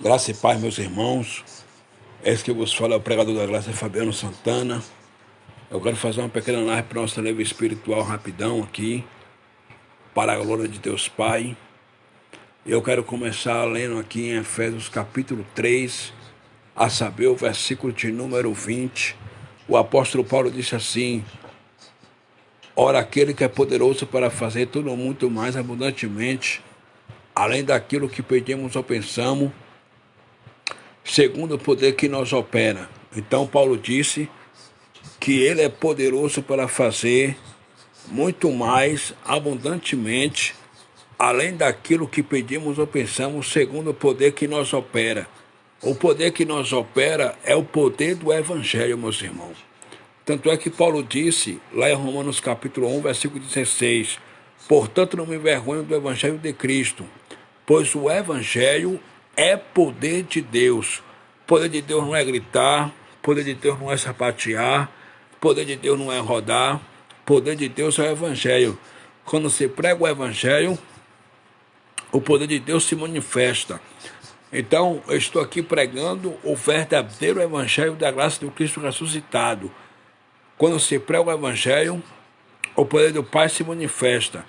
Graça e paz, meus irmãos. Esse que vos fala é o pregador da graça, Fabiano Santana. Eu quero fazer uma pequena live para nossa leve espiritual rapidão aqui, para a glória de Deus Pai. Eu quero começar lendo aqui em Efésios capítulo 3, a saber, o versículo de número 20. O apóstolo Paulo disse assim: ora, aquele que é poderoso para fazer tudo muito mais abundantemente, além daquilo que pedimos ou pensamos, segundo o poder que nos opera. Então Paulo disse que ele é poderoso para fazer muito mais abundantemente, além daquilo que pedimos ou pensamos, segundo o poder que nos opera. O poder que nos opera é o poder do Evangelho, meus irmãos. Tanto é que Paulo disse, lá em Romanos capítulo 1, versículo 16, portanto não me envergonho do Evangelho de Cristo, pois o Evangelho é poder de Deus. Poder de Deus não é gritar, poder de Deus não é sapatear, poder de Deus não é rodar, poder de Deus é o Evangelho. Quando se prega o Evangelho, o poder de Deus se manifesta. Então, eu estou aqui pregando o verdadeiro Evangelho da graça do Cristo ressuscitado. Quando se prega o Evangelho, o poder do Pai se manifesta.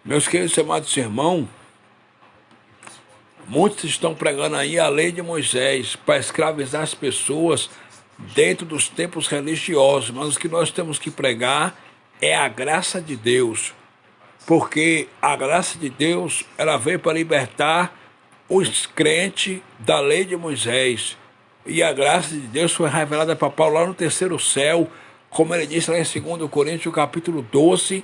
Meus queridos e amados irmãos, muitos estão pregando aí a lei de Moisés para escravizar as pessoas dentro dos tempos religiosos, mas o que nós temos que pregar é a graça de Deus, porque a graça de Deus, ela veio para libertar os crentes da lei de Moisés, e a graça de Deus foi revelada para Paulo lá no terceiro céu, como ele disse lá em 2 Coríntios capítulo 12,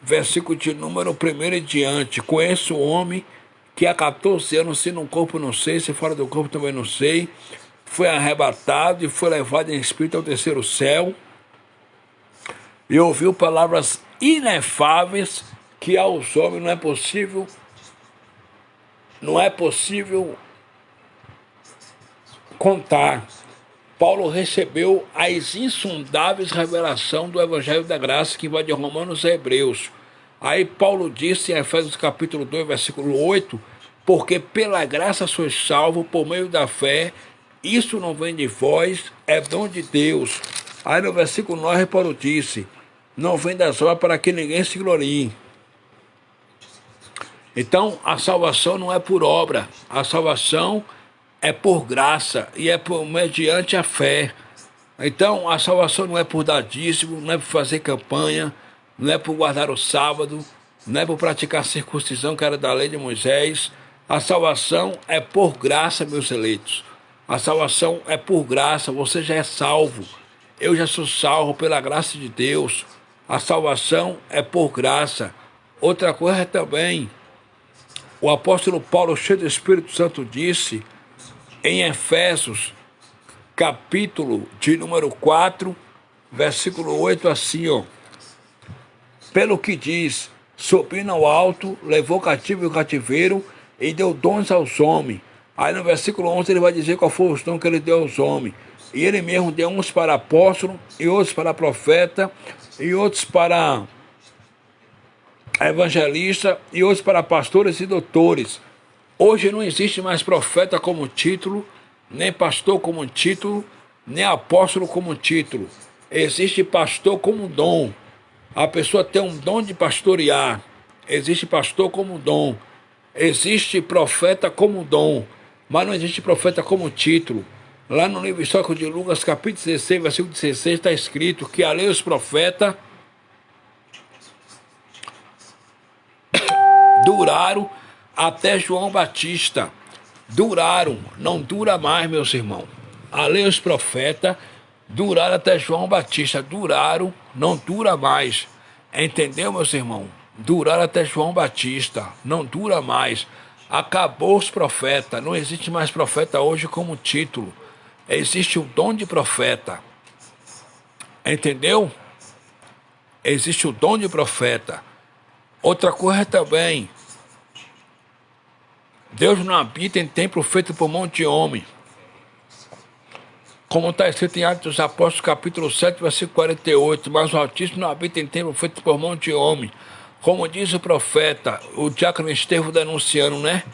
versículo de número 1 e diante. Conheço um homem que há 14 anos, se no corpo não sei, se fora do corpo também não sei, foi arrebatado e foi levado em espírito ao terceiro céu, e ouviu palavras inefáveis que aos homens não é possível contar. Paulo recebeu as insondáveis revelações do Evangelho da Graça, que vai de Romanos a Hebreus. Aí Paulo disse em Efésios capítulo 2, versículo 8, porque pela graça sois salvos por meio da fé, isso não vem de vós, é dom de Deus. Aí no versículo 9 Paulo disse, não vem das obras para que ninguém se glorie. Então a salvação não é por obra, a salvação é por graça e é mediante a fé. Então a salvação não é por dar dízimo, não é por fazer campanha, não é por guardar o sábado, não é por praticar a circuncisão que era da lei de Moisés. A salvação é por graça, meus eleitos. A salvação é por graça, você já é salvo. Eu já sou salvo pela graça de Deus. A salvação é por graça. Outra coisa também, o apóstolo Paulo, cheio do Espírito Santo, disse em Efésios, capítulo de número 4, versículo 8, assim, ó. Pelo que diz, subindo ao alto, levou cativo o cativeiro e deu dons aos homens. Aí no versículo 11 ele vai dizer qual foi os dons que ele deu aos homens. E ele mesmo deu uns para apóstolo, e outros para profeta, e outros para evangelista, e outros para pastores e doutores. Hoje não existe mais profeta como título, nem pastor como título, nem apóstolo como título. Existe pastor como dom. A pessoa tem um dom de pastorear. Existe pastor como dom. Existe profeta como dom. Mas não existe profeta como título. Lá no livro histórico de Lucas, capítulo 16, versículo 16, está escrito que a lei e os profetas duraram até João Batista. Duraram, não dura mais, meus irmãos. A lei e os profetas duraram até João Batista. Duraram, não dura mais. Entendeu, meus irmãos? Duraram até João Batista. Não dura mais. Acabou os profetas. Não existe mais profeta hoje como título. Existe o dom de profeta. Entendeu? Existe o dom de profeta. Outra coisa também, Deus não habita em templo feito por mão de homem. Como está escrito em Atos dos Apóstolos, capítulo 7, versículo 48, mas o Altíssimo não habita em templo feito por mão de homem. Como diz o profeta, o diácono Estevão denunciando, né?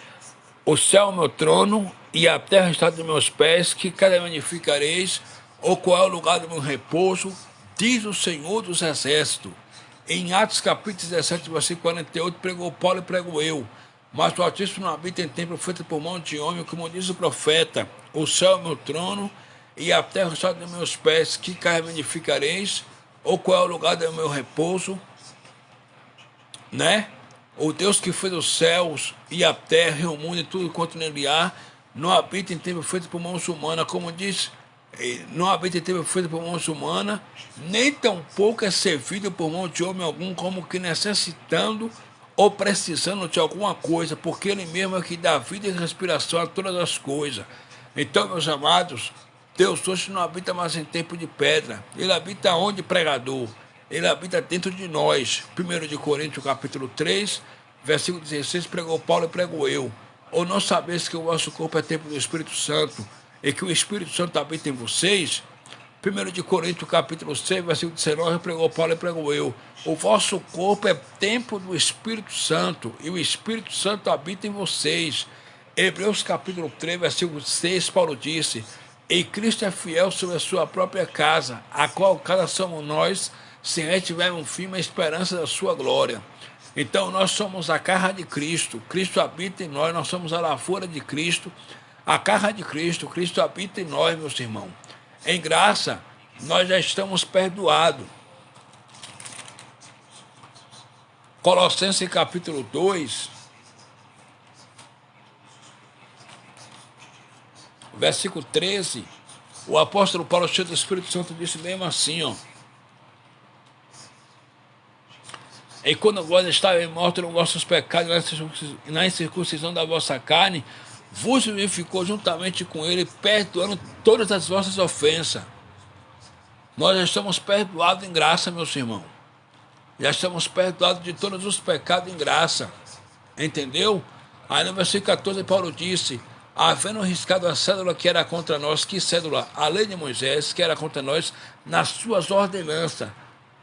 O céu é o meu trono e a terra está dos meus pés, que cada me edificareis, ou qual é o lugar do meu repouso, diz o Senhor dos Exércitos. Em Atos capítulo 17, versículo 48, pregou Paulo e prego eu. Mas o Altíssimo não habita em templo feito por mão de homem, como diz o profeta, o céu é meu trono, e a terra está dos meus pés, que cá me edificareis, ou qual é o lugar do meu repouso, né? O Deus que fez os céus e a terra e o mundo e tudo quanto nele há, não habita em templo feito por mãos humanas, como diz, não habita em templo feito por mãos humanas, nem tampouco é servido por mão de homem algum, como que necessitando ou precisando de alguma coisa, porque ele mesmo é que dá vida e respiração a todas as coisas. Então, meus amados, Deus hoje não habita mais em tempo de pedra. Ele habita onde, pregador? Ele habita dentro de nós. 1 de Coríntios, capítulo 3, versículo 16, pregou Paulo e prego eu. Ou não sabeis que o vosso corpo é templo do Espírito Santo e que o Espírito Santo habita em vocês? 1 de Coríntios, capítulo 6, versículo 19, pregou Paulo e prego eu. O vosso corpo é templo do Espírito Santo e o Espírito Santo habita em vocês. Hebreus capítulo 3, versículo 6, Paulo disse: e Cristo é fiel sobre a sua própria casa, a qual casa somos nós, se retivermos firme a esperança da sua glória. Então nós somos a casa de Cristo, Cristo habita em nós, nós somos a lavoura de Cristo, a casa de Cristo, Cristo habita em nós, meus irmãos. Em graça, nós já estamos perdoados. Colossenses capítulo 2, versículo 13, o apóstolo Paulo, cheio do Espírito Santo, disse mesmo assim, ó: e quando vós estáveis mortos nos vossos pecados, na incircuncisão da vossa carne, vos vivificou juntamente com ele, perdoando todas as vossas ofensas. Nós já estamos perdoados em graça, meus irmãos. Já estamos perdoados de todos os pecados em graça. Entendeu? Aí no versículo 14, Paulo disse: havendo riscado a cédula que era contra nós, que cédula? A lei de Moisés, que era contra nós, nas suas ordenanças.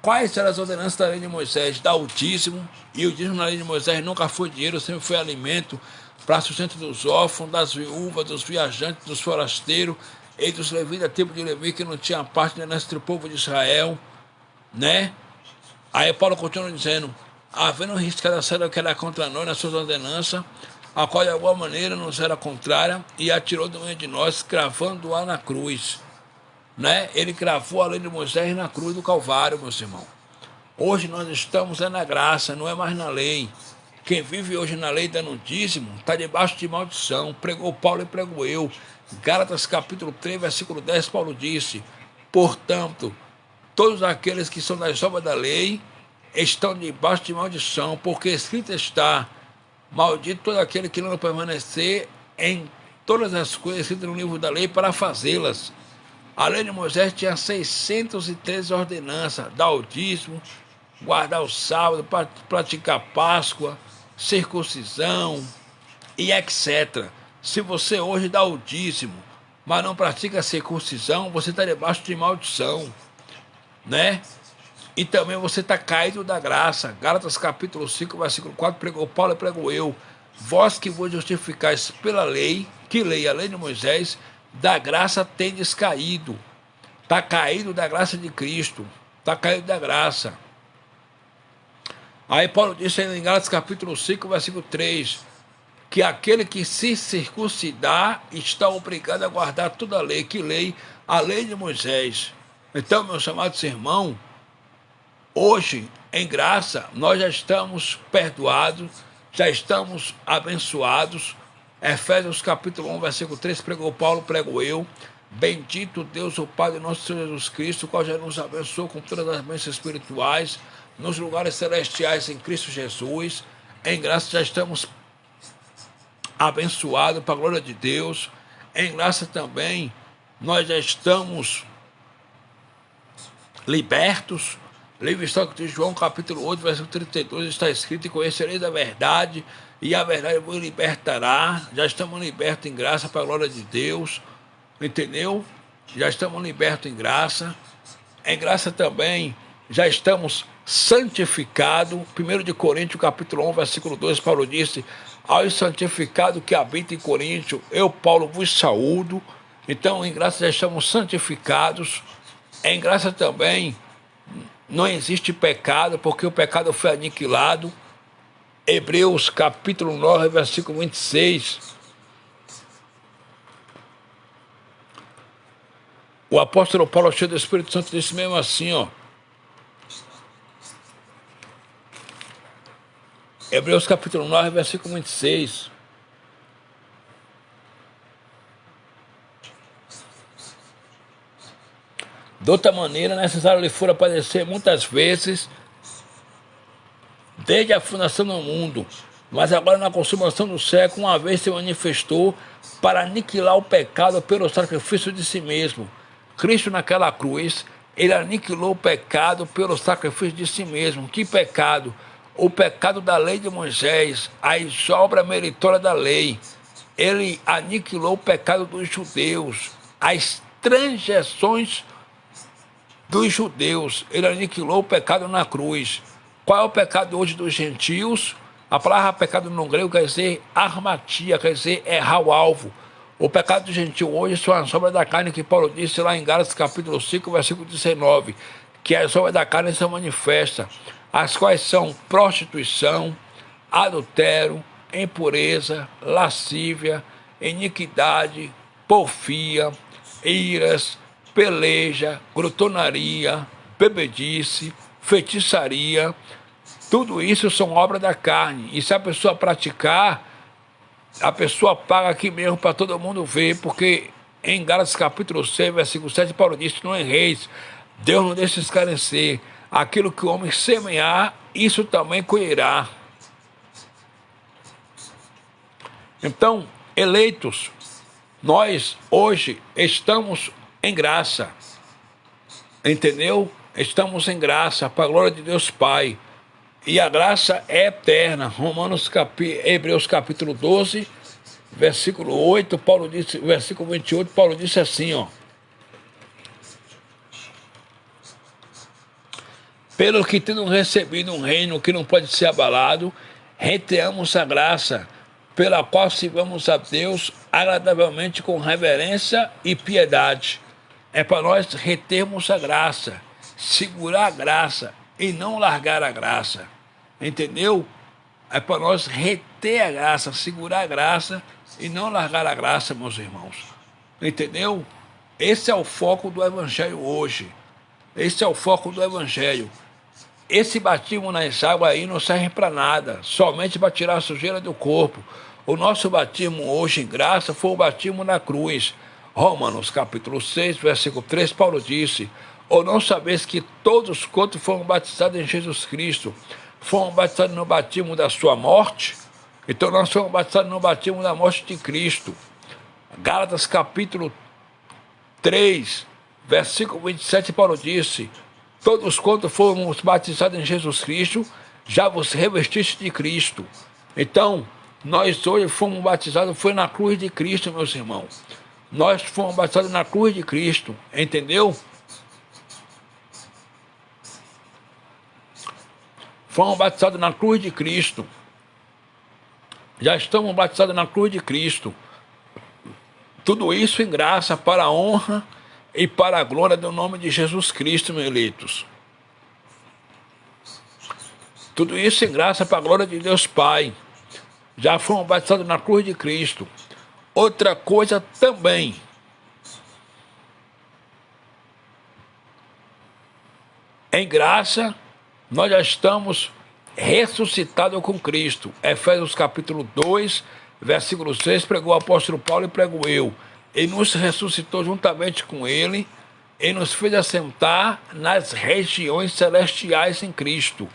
Quais eram as ordenanças da lei de Moisés? Dar o dízimo, e o dízimo na lei de Moisés nunca foi dinheiro, sempre foi alimento para sustento dos órfãos, das viúvas, dos viajantes, dos forasteiros, e dos levitas da tribo de Levi, que não tinha parte nesse povo de Israel, né? Aí Paulo continua dizendo: havendo riscado a cédula que era contra nós nas suas ordenanças, a qual de alguma maneira nos era contrária, e atirou do meio de nós, cravando-a na cruz. Né? Ele cravou a lei de Moisés na cruz do Calvário, meus irmãos. Hoje nós estamos na graça, não é mais na lei. Quem vive hoje na lei dando dízimo está debaixo de maldição. Pregou Paulo e prego eu. Gálatas capítulo 3, versículo 10, Paulo disse: portanto, todos aqueles que são das obras da lei estão debaixo de maldição, porque escrito está: maldito todo aquele que não permanecer em todas as coisas escritas no livro da lei para fazê-las. A lei de Moisés tinha 613 ordenanças: dar o dízimo, guardar o sábado, praticar Páscoa, circuncisão e etc. Se você hoje dá o dízimo, mas não pratica a circuncisão, você está debaixo de maldição, né? E também você está caído da graça. Gálatas capítulo 5, versículo 4, pregou Paulo e prego eu: vós que vos justificais pela lei, que lei? A lei de Moisés, da graça tendes caído. Está caído da graça de Cristo. Está caído da graça. Aí Paulo disse em Gálatas capítulo 5, versículo 3, que aquele que se circuncidar está obrigado a guardar toda a lei. Que lei? A lei de Moisés. Então, meus amados irmãos, hoje, em graça, nós já estamos perdoados, já estamos abençoados. Efésios capítulo 1, versículo 3, pregou Paulo, prego eu: bendito Deus, o Pai de nosso Senhor Jesus Cristo, o qual já nos abençoou com todas as bênçãos espirituais nos lugares celestiais em Cristo Jesus. Em graça já estamos abençoados para a glória de Deus. Em graça também nós já estamos libertos. Livro histórico de João, capítulo 8, versículo 32, está escrito: e conhecereis a verdade, e a verdade vos libertará. Já estamos libertos em graça para a glória de Deus. Entendeu? Já estamos libertos em graça. Em graça também já estamos santificado. 1 de Coríntios, capítulo 1, versículo 2, Paulo disse: aos santificados que habitam em Coríntio, eu, Paulo, vos saúdo. Então, em graça já estamos santificados. Em graça também não existe pecado, porque o pecado foi aniquilado. Hebreus, capítulo 9, versículo 26. O apóstolo Paulo, cheio do Espírito Santo, disse mesmo assim, ó. Hebreus capítulo 9, versículo 26. De outra maneira, necessário lhe fora padecer muitas vezes, desde a fundação do mundo, mas agora na consumação do século, uma vez se manifestou para aniquilar o pecado pelo sacrifício de si mesmo. Cristo naquela cruz, ele aniquilou o pecado pelo sacrifício de si mesmo. Que pecado? O pecado da lei de Moisés, as obras meritórias da lei. Ele aniquilou o pecado dos judeus, as transgressões dos judeus. Ele aniquilou o pecado na cruz. Qual é o pecado hoje dos gentios? A palavra pecado no grego quer dizer armatia, quer dizer errar o alvo. O pecado do gentio hoje são as obras da carne, que Paulo disse lá em Gálatas capítulo 5, versículo 19, que as obras da carne são manifestas, as quais são prostituição, adultério, impureza, lascívia, iniquidade, porfia, iras, peleja, glutonaria, bebedice, feitiçaria. Tudo isso são obras da carne. E se a pessoa praticar, a pessoa paga aqui mesmo para todo mundo ver, porque em Gálatas capítulo 6, versículo 7, Paulo disse: não erreis, Deus não deixa esclarecer. Aquilo que o homem semear, isso também colherá. Então, eleitos, nós hoje estamos em graça, entendeu? Estamos em graça, para a glória de Deus Pai. E a graça é eterna. Hebreus capítulo 12, versículo 8, Paulo disse, versículo 28, Paulo disse assim, ó. Pelo que tendo recebido um reino que não pode ser abalado, reteamos a graça, pela qual sirvamos a Deus agradavelmente com reverência e piedade. É para nós retermos a graça, segurar a graça e não largar a graça. Entendeu? É para nós reter a graça, segurar a graça e não largar a graça, meus irmãos. Entendeu? Esse é o foco do Evangelho hoje. Esse é o foco do Evangelho. Esse batismo nas águas aí não serve para nada, somente para tirar a sujeira do corpo. O nosso batismo hoje em graça foi o batismo na cruz. Romanos capítulo 6, versículo 3, Paulo disse: ou não sabeis que todos quantos foram batizados em Jesus Cristo foram batizados no batismo da sua morte? Então nós fomos batizados no batismo da morte de Cristo. Gálatas capítulo 3, versículo 27, Paulo disse: todos quantos fomos batizados em Jesus Cristo, já vos revestiste de Cristo. Então, nós hoje fomos batizados, foi na cruz de Cristo, meus irmãos. Nós fomos batizados na cruz de Cristo, entendeu? Fomos batizados na cruz de Cristo. Já estamos batizados na cruz de Cristo. Tudo isso em graça, para a honra e para a glória do nome de Jesus Cristo, meus eleitos. Tudo isso em graça para a glória de Deus Pai. Já fomos batizados na cruz de Cristo. Outra coisa também. Em graça, nós já estamos ressuscitados com Cristo. Efésios capítulo 2, versículo 6, pregou o apóstolo Paulo e prego eu. Ele nos ressuscitou juntamente com ele e nos fez assentar nas regiões celestiais em Cristo.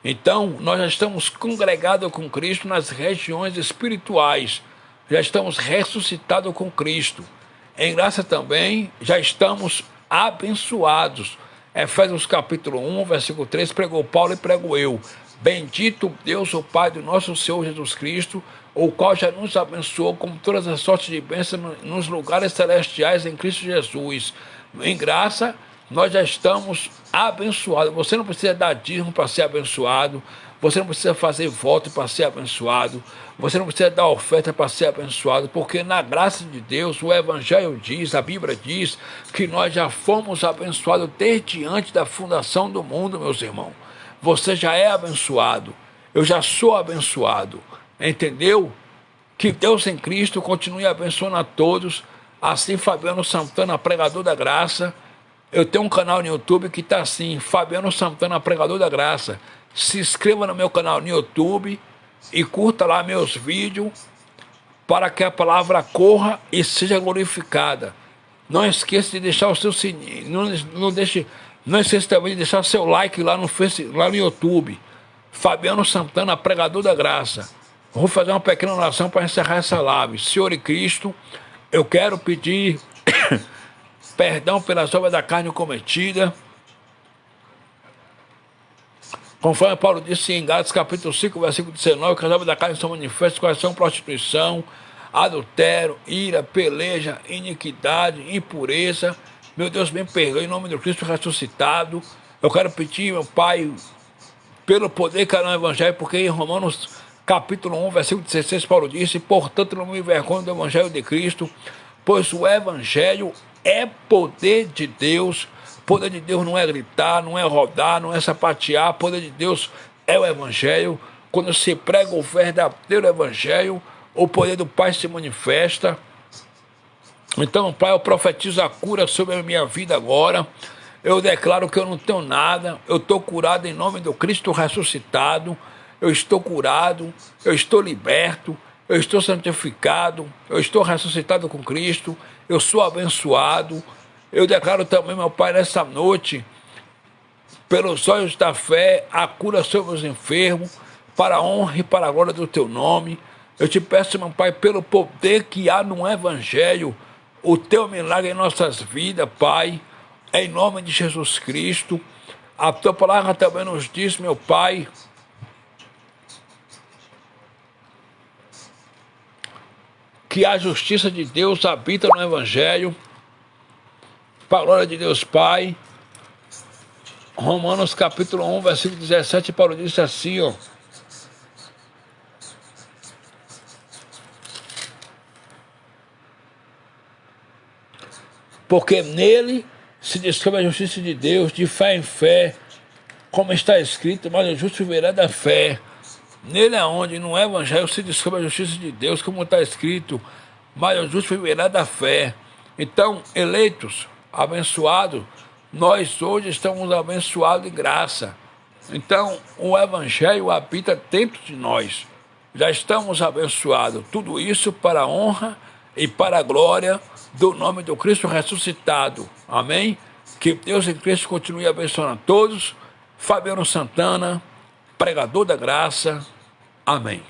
Então, nós já estamos congregados com Cristo nas regiões espirituais. Já estamos ressuscitados com Cristo. Em graça também, já estamos abençoados. Efésios capítulo 1, versículo 3, pregou Paulo e prego eu. Bendito Deus, o Pai do nosso Senhor Jesus Cristo, o qual já nos abençoou com todas as sortes de bênçãos nos lugares celestiais em Cristo Jesus. Em graça, nós já estamos abençoados. Você não precisa dar dízimo para ser abençoado, você não precisa fazer voto para ser abençoado, você não precisa dar oferta para ser abençoado, porque na graça de Deus, o Evangelho diz, a Bíblia diz, que nós já fomos abençoados desde antes da fundação do mundo, meus irmãos. Você já é abençoado, eu já sou abençoado, entendeu? Que Deus em Cristo continue abençoando a todos. Assim, Fabiano Santana, pregador da graça. Eu tenho um canal no YouTube que está assim, Fabiano Santana, pregador da graça. Se inscreva no meu canal no YouTube e curta lá meus vídeos para que a palavra corra e seja glorificada. Não esqueça de deixar o seu sininho, não esqueça também de deixar seu like lá no YouTube. Fabiano Santana, pregador da graça. Vou fazer uma pequena oração para encerrar essa live. Senhor e Cristo, eu quero pedir perdão pelas obras da carne cometida. Conforme Paulo disse em Gálatas capítulo 5, versículo 19, que as obras da carne são manifestas, quais são prostituição, adultério, ira, peleja, iniquidade, impureza. Meu Deus, me perdoe em nome do Cristo ressuscitado. Eu quero pedir, meu Pai, pelo poder que há no Evangelho, porque em Romanos capítulo 1, versículo 16, Paulo disse: portanto, não me envergonho do Evangelho de Cristo, pois o Evangelho é poder de Deus. Poder de Deus não é gritar, não é rodar, não é sapatear. Poder de Deus é o Evangelho. Quando se prega o verdadeiro Evangelho, o poder do Pai se manifesta. Então, Pai, eu profetizo a cura sobre a minha vida agora. Eu declaro que eu não tenho nada. Eu estou curado em nome do Cristo ressuscitado. Eu estou curado, eu estou liberto, eu estou santificado, eu estou ressuscitado com Cristo, eu sou abençoado. Eu declaro também, meu Pai, nessa noite, pelos olhos da fé, a cura sobre os enfermos, para a honra e para a glória do Teu nome. Eu te peço, meu Pai, pelo poder que há no Evangelho, o Teu milagre em nossas vidas, Pai, em nome de Jesus Cristo. A Tua palavra também nos diz, meu Pai, que a justiça de Deus habita no Evangelho, para a glória de Deus Pai. Romanos capítulo 1, versículo 17, Paulo disse assim, ó: porque nele se descobre a justiça de Deus, de fé em fé, como está escrito, mas o justo viverá da fé. Nele é onde, no Evangelho, se descobre a justiça de Deus, como está escrito, mas o justo viverá da fé. Então, eleitos, abençoados, nós hoje estamos abençoados em graça. Então, o Evangelho habita dentro de nós. Já estamos abençoados. Tudo isso para a honra e para a glória do nome do Cristo ressuscitado. Amém? Que Deus em Cristo continue abençoando a todos. Fabiano Santana, pregador da graça. Amém.